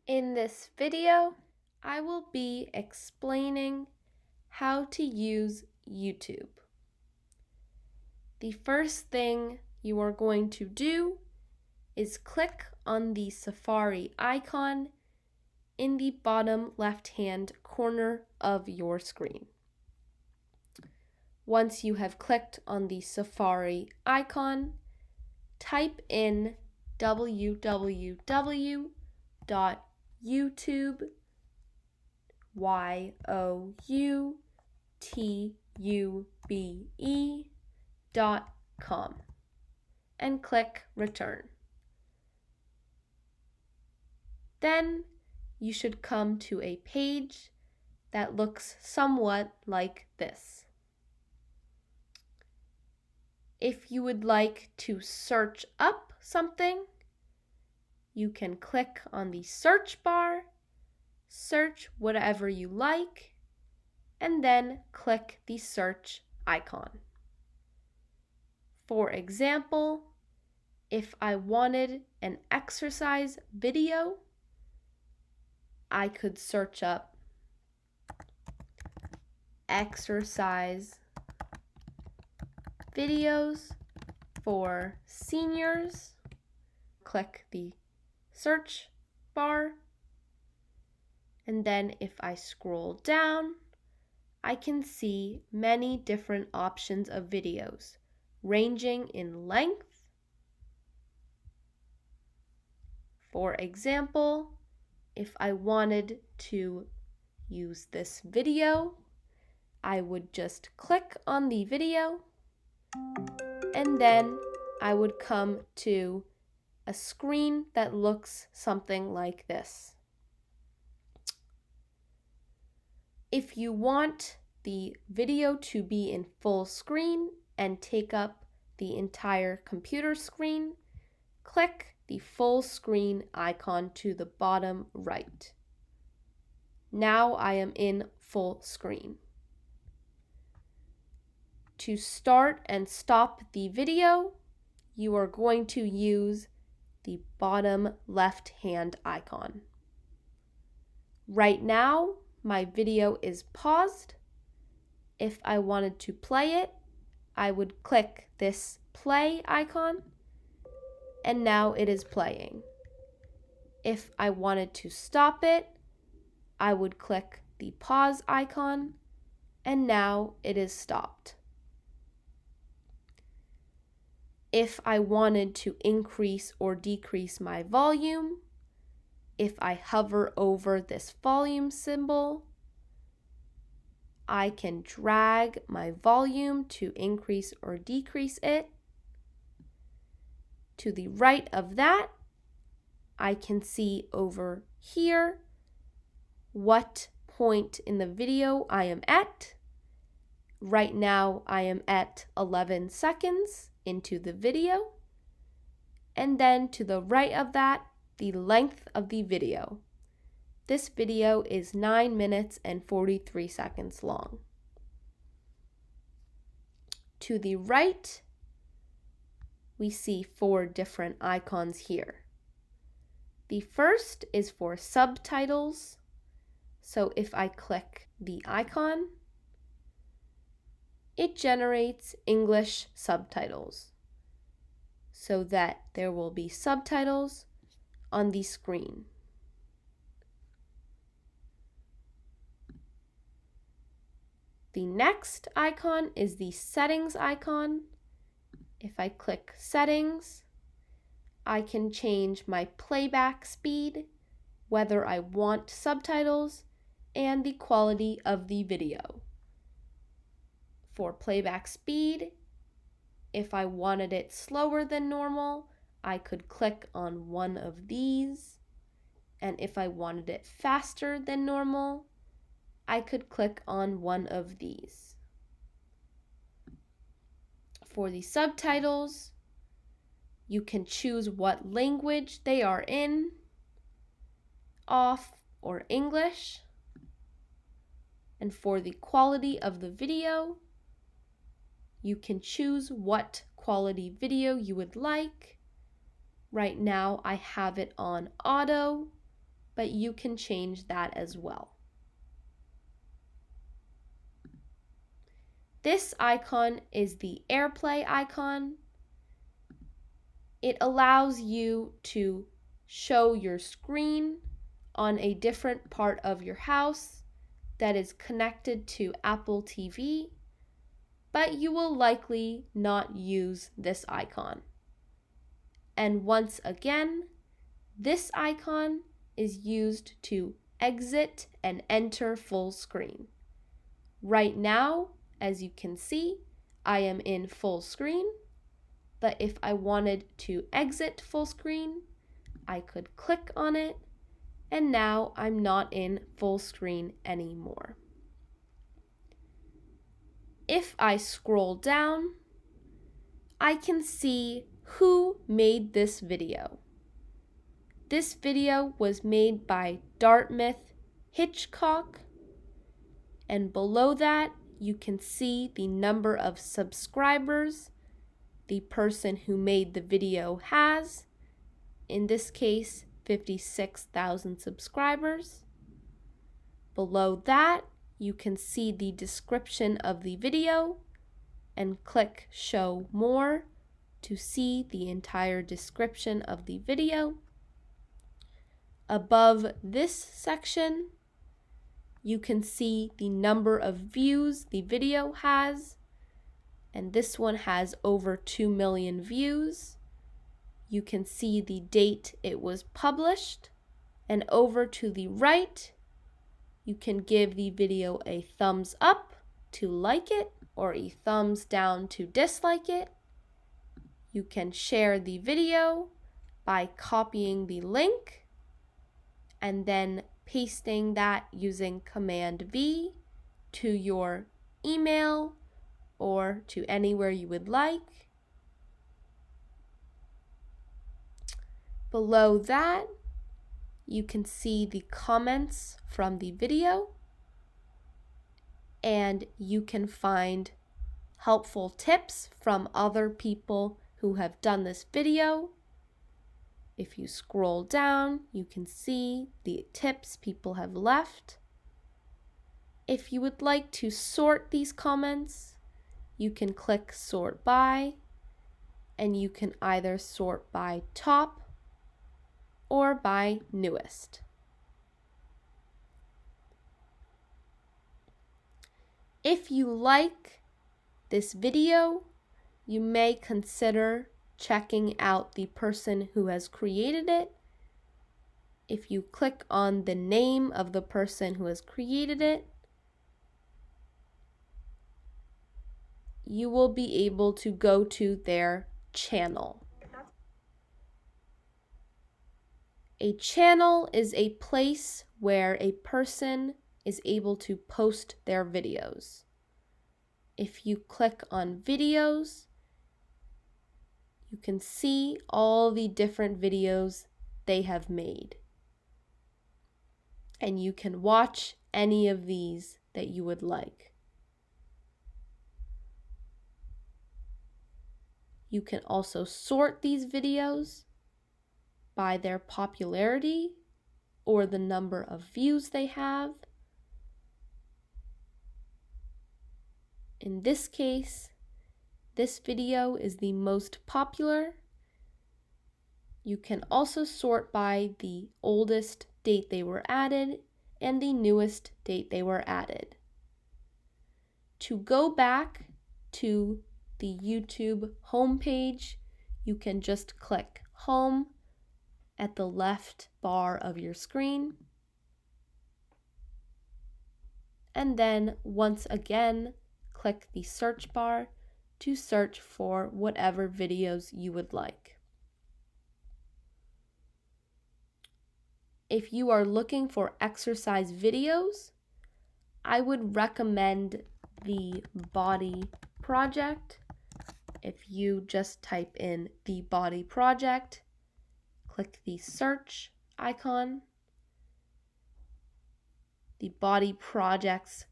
In this video, I will be explaining how to use YouTube. The first thing you are going to do is click on the Safari icon in the bottom left-hand corner of your screen. Once you have clicked on the Safari icon, type in www.youtube.com and click return. Then you should come to a page that looks somewhat like this. If you would like to search up something, you can click on the search bar, search whatever you like, and then click the search icon. For example, if I wanted an exercise video, I could search up exercise videos for seniors, click the search bar, and then if I scroll down, I can see many different options of videos, ranging in length. For example, if I wanted to use this video, I would just click on the video, and then I would come to a screen that looks something like this. If you want the video to be in full screen and take up the entire computer screen, click the full screen icon to the bottom right. Now I am in full screen. To start and stop the video, you are going to use the bottom left-hand icon. Right now, my video is paused. If I wanted to play it, I would click this play icon, and now it is playing. If I wanted to stop it, I would click the pause icon, and now it is stopped. If I wanted to increase or decrease my volume, if I hover over this volume symbol, I can drag my volume to increase or decrease it. To the right of that, I can see over here what point in the video I am at. Right now, I am at 11 seconds into the video. And then to the right of that, the length of the video. This video is 9 minutes and 43 seconds long. To the right, we see 4 different icons here. The first is for subtitles. So if I click the icon, it generates English subtitles so that there will be subtitles on the screen. The next icon is the settings icon. If I click settings, I can change my playback speed, whether I want subtitles, and the quality of the video. For playback speed, if I wanted it slower than normal, I could click on one of these. And if I wanted it faster than normal, I could click on one of these. For the subtitles, you can choose what language they are in, off or English. And for the quality of the video, you can choose what quality video you would like. Right now I have it on auto, but you can change that as well. This icon is the AirPlay icon. It allows you to show your screen on a different part of your house that is connected to Apple TV, but you will likely not use this icon. And once again, this icon is used to exit and enter full screen. Right now, as you can see, I am in full screen, but if I wanted to exit full screen, I could click on it, and now I'm not in full screen anymore. If I scroll down, I can see who made this video. This video was made by Dartmouth Hitchcock, and below that you can see the number of subscribers the person who made the video has. In this case, 56,000 subscribers. Below that, you can see the description of the video and click Show More to see the entire description of the video. Above this section, you can see the number of views the video has, and this one has over 2 million views. You can see the date it was published, and over to the right, you can give the video a thumbs up to like it or a thumbs down to dislike it. You can share the video by copying the link and then pasting that using Command V to your email or to anywhere you would like. Below that, you can see the comments from the video, and you can find helpful tips from other people who have done this video. If you scroll down, you can see the tips people have left. If you would like to sort these comments, you can click Sort By, and you can either sort by top or by newest. If you like this video, you may consider checking out the person who has created it. If you click on the name of the person who has created it, you will be able to go to their channel. A channel is a place where a person is able to post their videos. If you click on videos, you can see all the different videos they have made. And you can watch any of these that you would like. You can also sort these videos by their popularity or the number of views they have. In this case, this video is the most popular. You can also sort by the oldest date they were added and the newest date they were added. To go back to the YouTube homepage, you can just click Home at the left bar of your screen. And then once again, click the search bar to search for whatever videos you would like. If you are looking for exercise videos, I would recommend the Body Project. If you just type in the Body Project, click the search icon. The Body Project's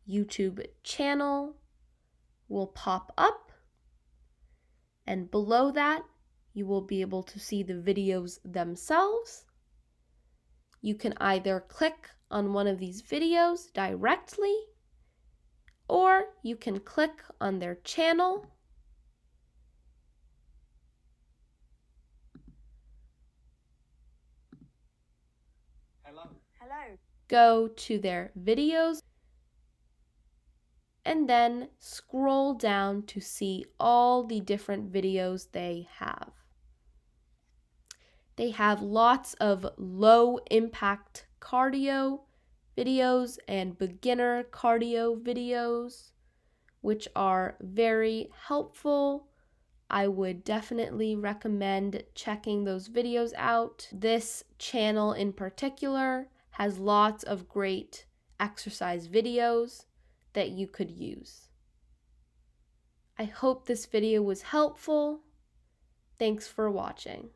YouTube channel will pop up, and below that you will be able to see the videos themselves. You can either click on one of these videos directly, or you can click on their channel go to their videos, and then scroll down to see all the different videos they have. They have lots of low impact cardio videos and beginner cardio videos, which are very helpful. I would definitely recommend checking those videos out. This channel in particular has lots of great exercise videos that you could use. I hope this video was helpful. Thanks for watching.